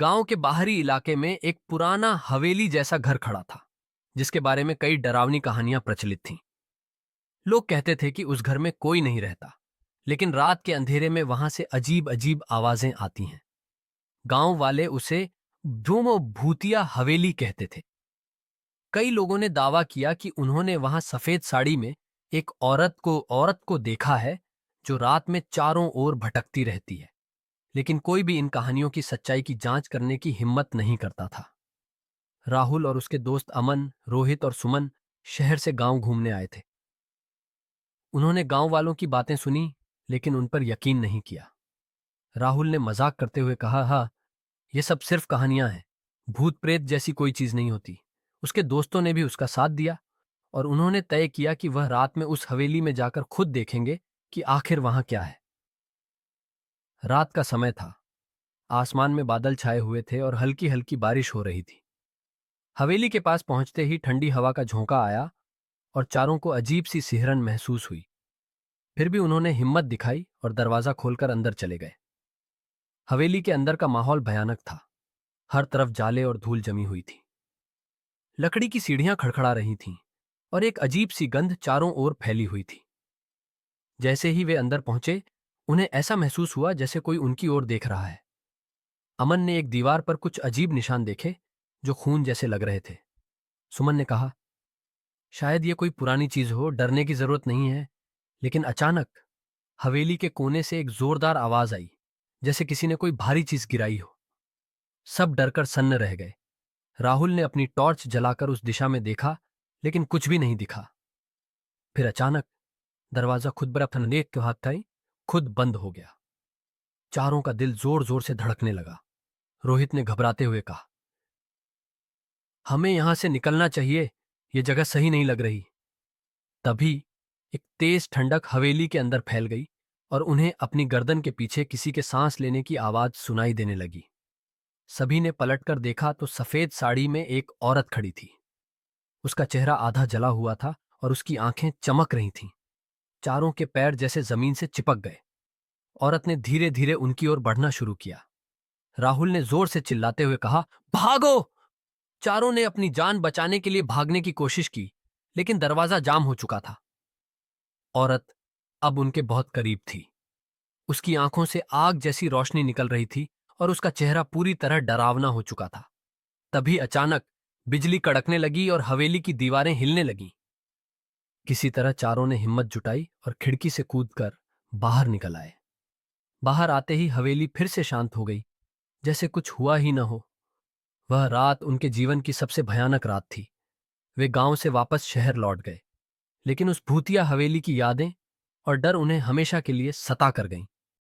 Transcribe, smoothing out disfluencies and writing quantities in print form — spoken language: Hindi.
गांव के बाहरी इलाके में एक पुराना हवेली जैसा घर खड़ा था, जिसके बारे में कई डरावनी कहानियां प्रचलित थीं। लोग कहते थे कि उस घर में कोई नहीं रहता, लेकिन रात के अंधेरे में वहां से अजीब अजीब आवाजें आती हैं। गांव वाले उसे भूमो भूतिया हवेली कहते थे। कई लोगों ने दावा किया कि उन्होंने वहां सफेद साड़ी में एक औरत को देखा है, जो रात में चारों ओर भटकती रहती है। लेकिन कोई भी इन कहानियों की सच्चाई की जांच करने की हिम्मत नहीं करता था। राहुल और उसके दोस्त अमन, रोहित और सुमन शहर से गांव घूमने आए थे। उन्होंने गांव वालों की बातें सुनी, लेकिन उन पर यकीन नहीं किया। राहुल ने मजाक करते हुए कहा, हाँ, ये सब सिर्फ कहानियां हैं। भूत प्रेत जैसी कोई चीज नहीं होती। उसके दोस्तों ने भी उसका साथ दिया और उन्होंने तय किया कि वह रात में उस हवेली में जाकर खुद देखेंगे कि आखिर वहां क्या है। रात का समय था। आसमान में बादल छाए हुए थे और हल्की हल्की बारिश हो रही थी। हवेली के पास पहुंचते ही ठंडी हवा का झोंका आया और चारों को अजीब सी सिहरन महसूस हुई। फिर भी उन्होंने हिम्मत दिखाई और दरवाजा खोलकर अंदर चले गए। हवेली के अंदर का माहौल भयानक था। हर तरफ जाले और धूल जमी हुई थी। लकड़ी की सीढ़ियां खड़खड़ा रही थीं और एक अजीब सी गंध चारों ओर फैली हुई थी। जैसे ही वे अंदर पहुंचे, उन्हें ऐसा महसूस हुआ जैसे कोई उनकी ओर देख रहा है। अमन ने एक दीवार पर कुछ अजीब निशान देखे, जो खून जैसे लग रहे थे। सुमन ने कहा, शायद ये कोई पुरानी चीज हो, डरने की जरूरत नहीं है। लेकिन अचानक हवेली के कोने से एक जोरदार आवाज आई, जैसे किसी ने कोई भारी चीज गिराई हो। सब डरकर सन्न रह गए। राहुल ने अपनी टॉर्च जलाकर उस दिशा में देखा, लेकिन कुछ भी नहीं दिखा। फिर अचानक दरवाजा खुद ब अपने नेक के हाथ आई खुद बंद हो गया। चारों का दिल जोर जोर से धड़कने लगा। रोहित ने घबराते हुए कहा, हमें यहां से निकलना चाहिए, ये जगह सही नहीं लग रही। तभी एक तेज ठंडक हवेली के अंदर फैल गई और उन्हें अपनी गर्दन के पीछे किसी के सांस लेने की आवाज सुनाई देने लगी। सभी ने पलटकर देखा तो सफेद साड़ी में एक औरत खड़ी थी। उसका चेहरा आधा जला हुआ था और उसकी आंखें चमक रही थीं। चारों के पैर जैसे जमीन से चिपक गए। औरत ने धीरे धीरे उनकी ओर बढ़ना शुरू किया। राहुल ने जोर से चिल्लाते हुए कहा, भागो! चारों ने अपनी जान बचाने के लिए भागने की कोशिश की, लेकिन दरवाजा जाम हो चुका था। औरत अब उनके बहुत करीब थी। उसकी आंखों से आग जैसी रोशनी निकल रही थी और उसका चेहरा पूरी तरह डरावना हो चुका था। तभी अचानक बिजली कड़कने लगी और हवेली की दीवारें हिलने लगीं। किसी तरह चारों ने हिम्मत जुटाई और खिड़की से कूदकर बाहर निकल आए। बाहर आते ही हवेली फिर से शांत हो गई, जैसे कुछ हुआ ही न हो। वह रात उनके जीवन की सबसे भयानक रात थी। वे गांव से वापस शहर लौट गए, लेकिन उस भूतिया हवेली की यादें और डर उन्हें हमेशा के लिए सता कर गईं।